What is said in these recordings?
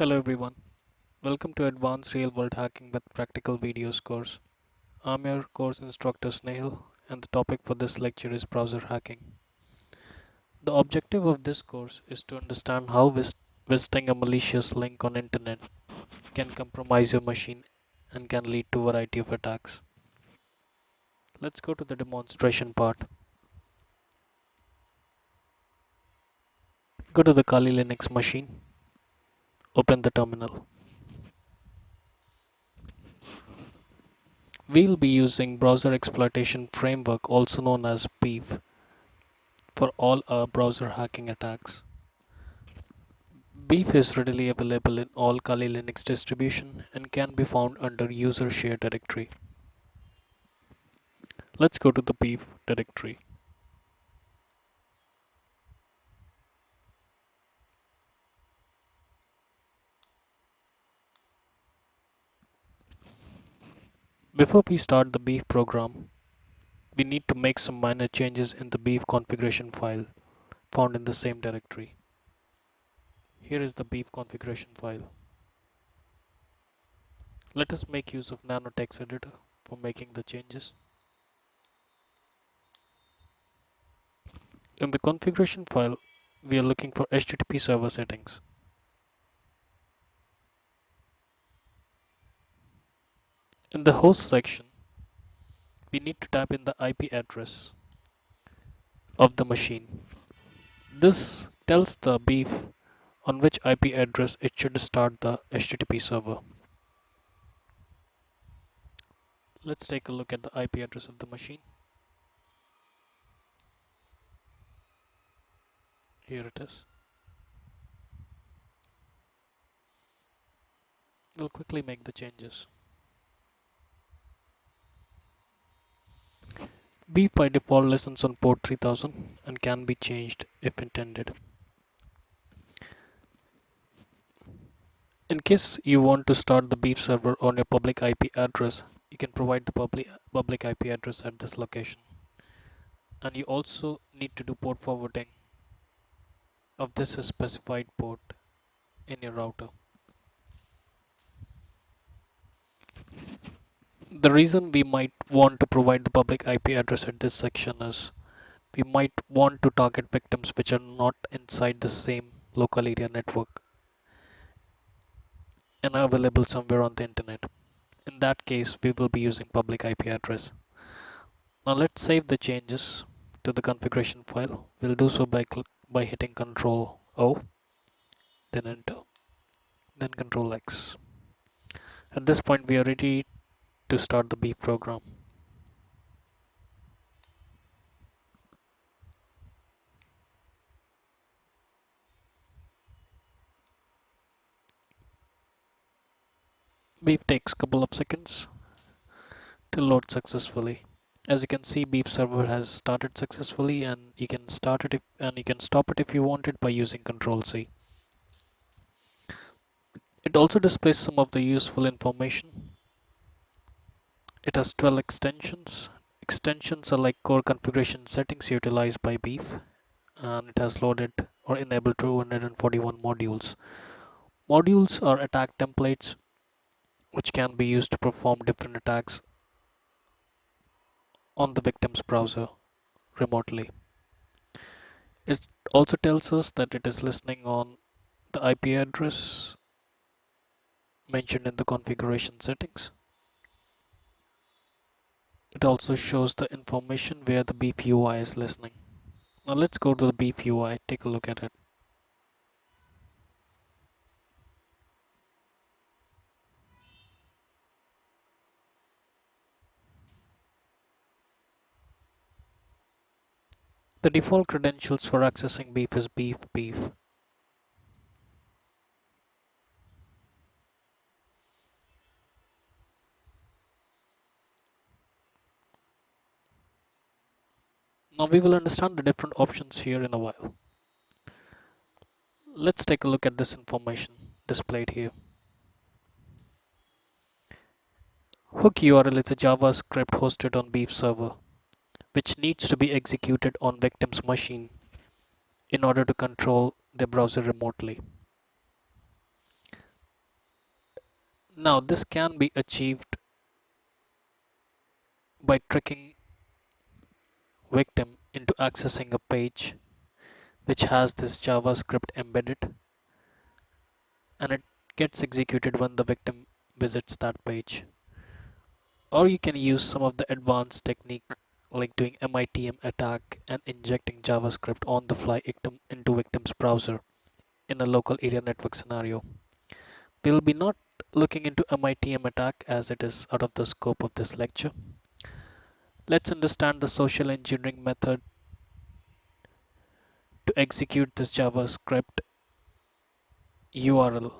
Hello everyone, welcome to Advanced Real World Hacking with Practical Videos course. I'm your course instructor Snehal and the topic for this lecture is browser hacking. The objective of this course is to understand how visiting a malicious link on internet can compromise your machine and can lead to a variety of attacks. Let's go to the demonstration part. Go to the Kali Linux machine, open the terminal. We'll be using Browser Exploitation Framework, also known as BEEF, for all our browser hacking attacks. Beef is readily available in all Kali Linux distribution and can be found under user share directory. Let's go to the beef directory. Before we start the beef program, we need to make some minor changes in the beef configuration file found in the same directory. Here is the beef configuration file. Let us make use of Nano text editor for making the changes. In the configuration file, we are looking for HTTP server settings. In the host section, we need to type in the IP address of the machine. This tells the beef on which IP address it should start the HTTP server. Let's take a look at the IP address of the machine. Here it is. We'll quickly make the changes. Beef by default listens on port 3000 and can be changed if intended. In case you want to start the beef server on your public IP address, you can provide the public IP address at this location. And you also need to do port forwarding of this specified port in your router. The reason we might want to provide the public IP address at this section is we might want to target victims which are not inside the same local area network and are available somewhere on the internet. In that case, we will be using public IP address. Now let's save the changes to the configuration file. We'll do so by hitting Ctrl O, then enter, then Ctrl X. At this point, we are ready to start the beef program. Beef takes a couple of seconds to load successfully. As you can see, beef server has started successfully, and you can start it and you can stop it if you want it by using Ctrl C. It also displays some of the useful information. It has 12 extensions. Extensions are like core configuration settings utilized by beef, and it has loaded or enabled 241 modules. Modules are attack templates which can be used to perform different attacks on the victim's browser remotely. It also tells us that it is listening on the IP address mentioned in the configuration settings. It also shows the information where the beef UI is listening. Now let's go to the beef UI, take a look at it. The default credentials for accessing beef is beef. Now we will understand the different options here in a while. Let's take a look at this information displayed here. Hook URL is a JavaScript hosted on beef server, which needs to be executed on victim's machine in order to control their browser remotely. Now, this can be achieved by tricking victim into accessing a page which has this JavaScript embedded, and it gets executed when the victim visits that page. Or you can use some of the advanced technique like doing MITM attack and injecting JavaScript on the fly into victim's browser in a local area network scenario. We'll be not looking into MITM attack as it is out of the scope of this lecture. Let's understand the social engineering method to execute this JavaScript URL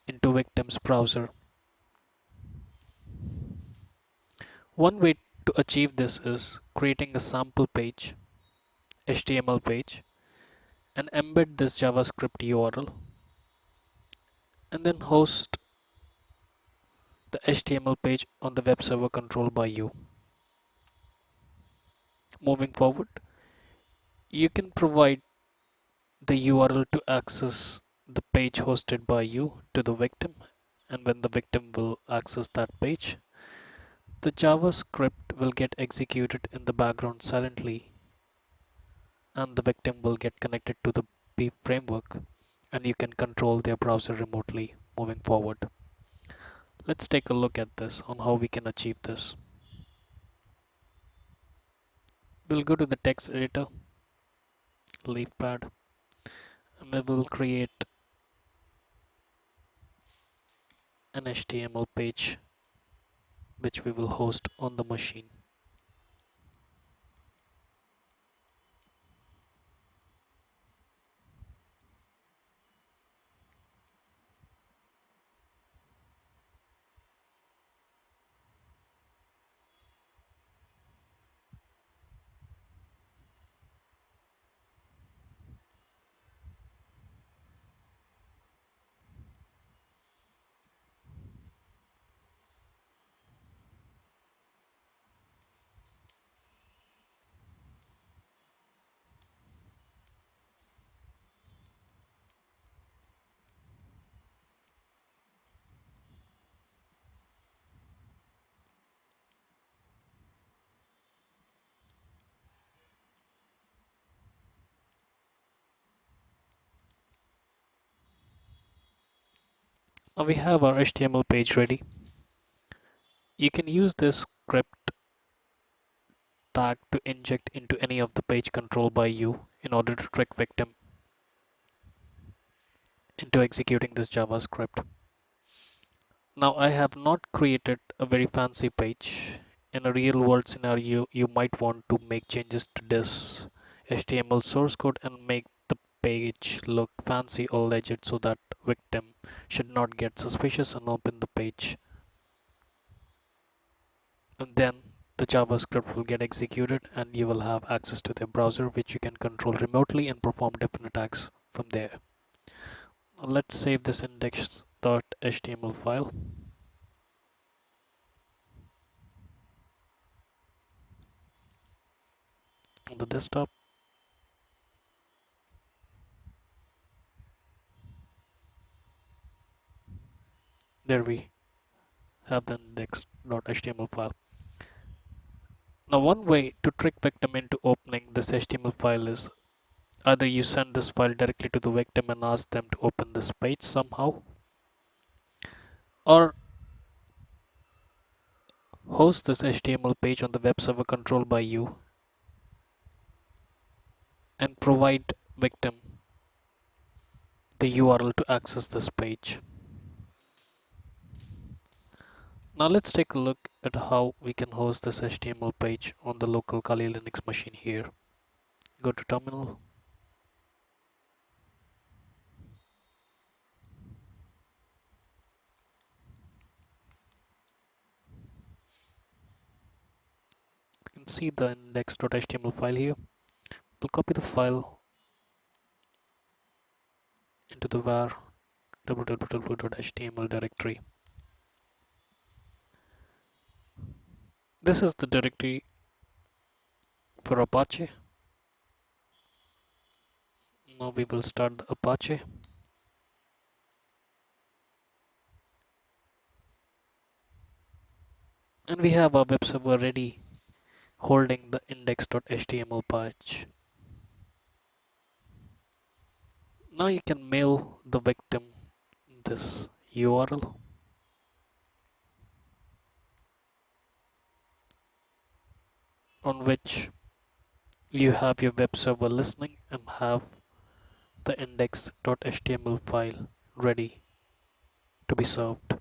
into victim's browser. One way to achieve this is creating a sample page, HTML page, and embed this JavaScript URL, and then host the HTML page on the web server controlled by you. Moving forward, you can provide the URL to access the page hosted by you to the victim, and when the victim will access that page, the JavaScript will get executed in the background silently, and the victim will get connected to the B framework, and you can control their browser remotely moving forward. Let's take a look at this on how we can achieve this. We'll go to the text editor, leafpad, and we will create an HTML page which we will host on the machine. Now we have our HTML page ready. You can use this script tag to inject into any of the page controlled by you in order to trick victim into executing this JavaScript. Now I have not created a very fancy page. In a real world scenario, you might want to make changes to this HTML source code and make the page look fancy or legit so that victim should not get suspicious and open the page. And then the JavaScript will get executed and you will have access to their browser, which you can control remotely and perform different attacks from there. Now let's save this index.html file on the desktop. There we have the index.html file. Now one way to trick victim into opening this HTML file is either you send this file directly to the victim and ask them to open this page somehow, or host this HTML page on the web server controlled by you and provide victim the URL to access this page. Now let's take a look at how we can host this HTML page on the local Kali Linux machine here. Go to terminal. You can see the index.html file here. We'll copy the file into the var www.html directory. This is the directory for Apache. Now we will start the Apache. And we have our web server ready holding the index.html patch. Now you can mail the victim this URL on which you have your web server listening and have the index.html file ready to be served.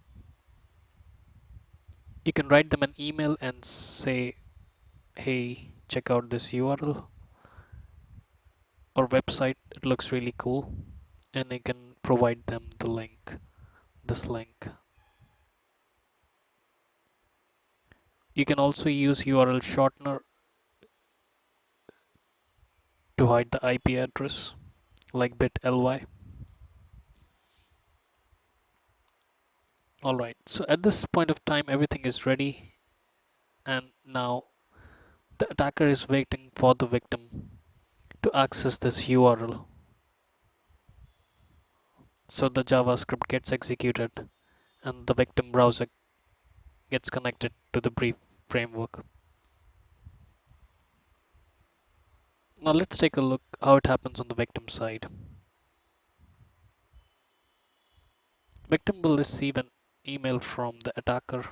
You can write them an email and say, hey, check out this URL or website, it looks really cool, and you can provide them the link, this link. You can also use URL shortener to hide the IP address like bit.ly. Alright, so at this point of time, everything is ready, and now the attacker is waiting for the victim to access this URL. So the JavaScript gets executed and the victim browser gets connected to the brief framework. Now let's take a look how it happens on the victim side. Victim will receive an email from the attacker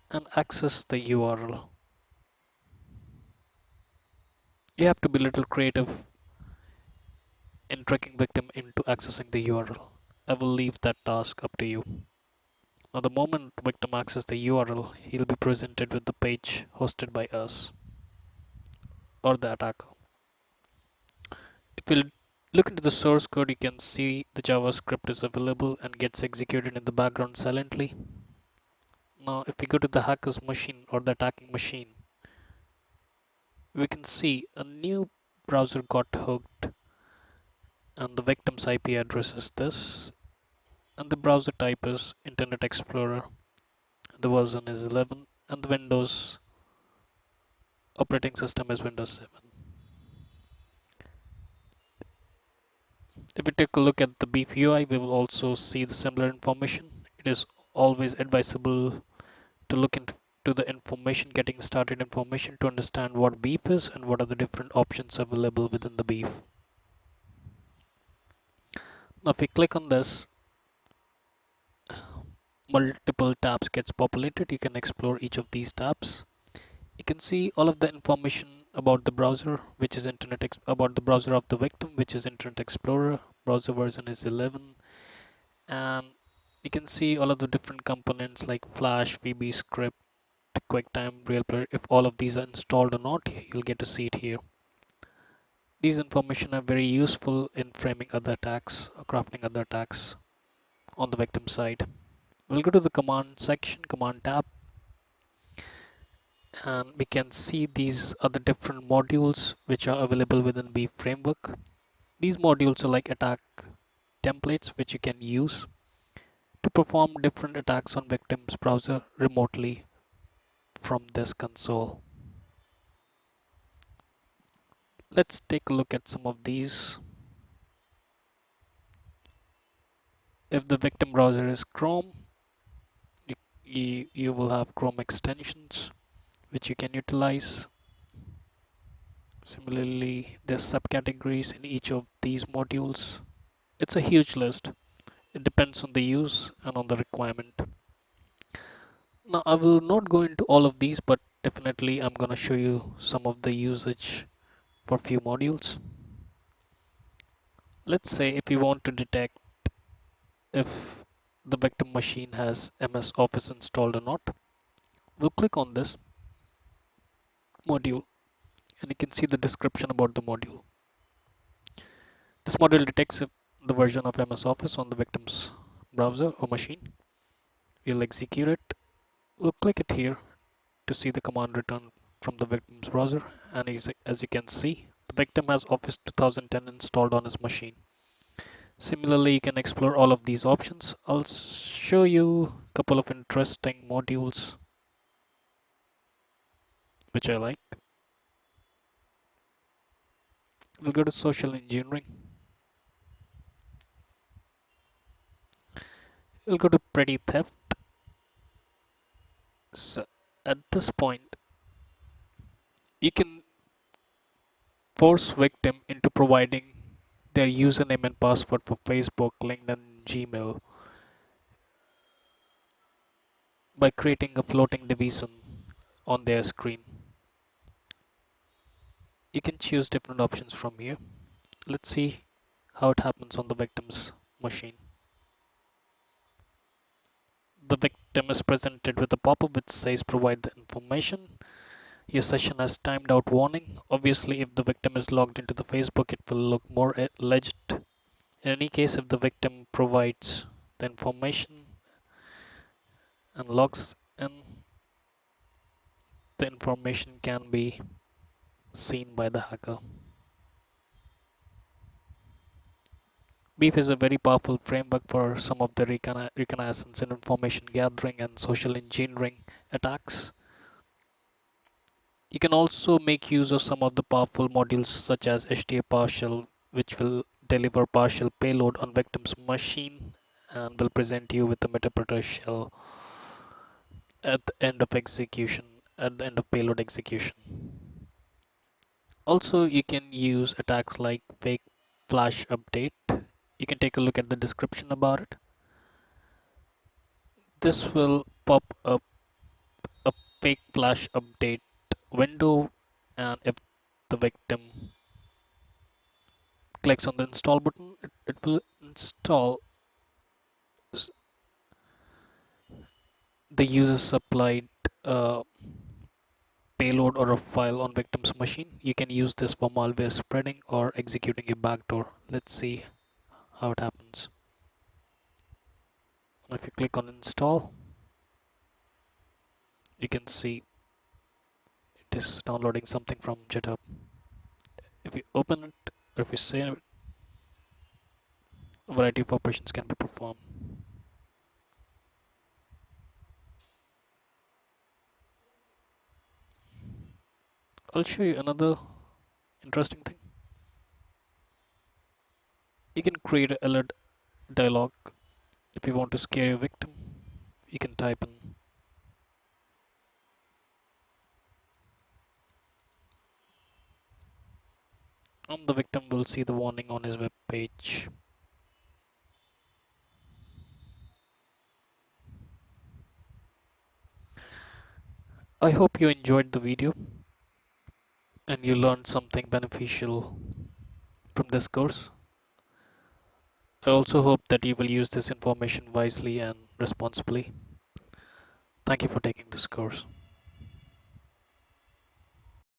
and access the URL. You have to be a little creative in tricking victim into accessing the URL. I will leave that task up to you. Now the moment victim accesses the URL, he'll be presented with the page hosted by us or the attacker. If you look into the source code, you can see the JavaScript is available and gets executed in the background silently. Now, if we go to the hacker's machine or the attacking machine, we can see a new browser got hooked and the victim's IP address is this and the browser type is Internet Explorer. The version is 11 and the Windows operating system is Windows 7. If we take a look at the Beef UI, we will also see the similar information. It is always advisable to look into the information, getting started information to understand what beef is and what are the different options available within the beef. Now if we click on this, multiple tabs gets populated. You can explore each of these tabs. You can see all of the information about the browser, which is about the browser of the victim, which is Internet Explorer. Browser version is 11, and you can see all of the different components like Flash, VB script, QuickTime, RealPlayer. If all of these are installed or not, you'll get to see it here. These information are very useful in framing other attacks or crafting other attacks on the victim side. We'll go to the command section, command tab, and we can see these are the different modules which are available within Beef framework. These modules are like attack templates which you can use to perform different attacks on victim's browser remotely from this console. Let's take a look at some of these. If the victim browser is Chrome, you will have Chrome extensions which you can utilize. Similarly, there's subcategories in each of these modules. It's a huge list. It depends on the use and on the requirement. Now, I will not go into all of these, but definitely I'm going to show you some of the usage for few modules. Let's say if you want to detect if the victim machine has MS Office installed or not, we'll click on this module and you can see the description about the module. This module detects if the version of MS Office on the victim's browser or machine. We'll execute it. We'll click it here to see the command return from the victim's browser. And as you can see, the victim has Office 2010 installed on his machine. Similarly, you can explore all of these options. I'll show you a couple of interesting modules which I like. We'll go to social engineering. We'll go to petty theft. So at this point, you can force victim into providing their username and password for Facebook, LinkedIn, Gmail by creating a floating division on their screen. You can choose different options from here. Let's see how it happens on the victim's machine. The victim is presented with a pop-up which says provide the information. Your session has timed out warning. Obviously, if the victim is logged into the Facebook, it will look more alleged. In any case, if the victim provides the information and logs in, the information can be seen by the hacker. Beef is a very powerful framework for some of the reconnaissance and information gathering and social engineering attacks. You can also make use of some of the powerful modules such as HTA partial, which will deliver partial payload on victim's machine and will present you with the Metasploit shell at the end of execution, at the end of payload execution. Also, you can use attacks like fake flash update. You can take a look at the description about it. This will pop up a fake flash update window, and if the victim clicks on the install button, it will install the user supplied uh, payload or a file on victim's machine. You can use this for malware spreading or executing a backdoor. Let's see how it happens. If you click on install, you can see it is downloading something from GitHub. If you open it, or if you save it, a variety of operations can be performed. I'll show you another interesting thing. You can create an alert dialog. If you want to scare your victim, you can type in, and the victim will see the warning on his web page. I hope you enjoyed the video and you learned something beneficial from this course. I also hope that you will use this information wisely and responsibly. Thank you for taking this course.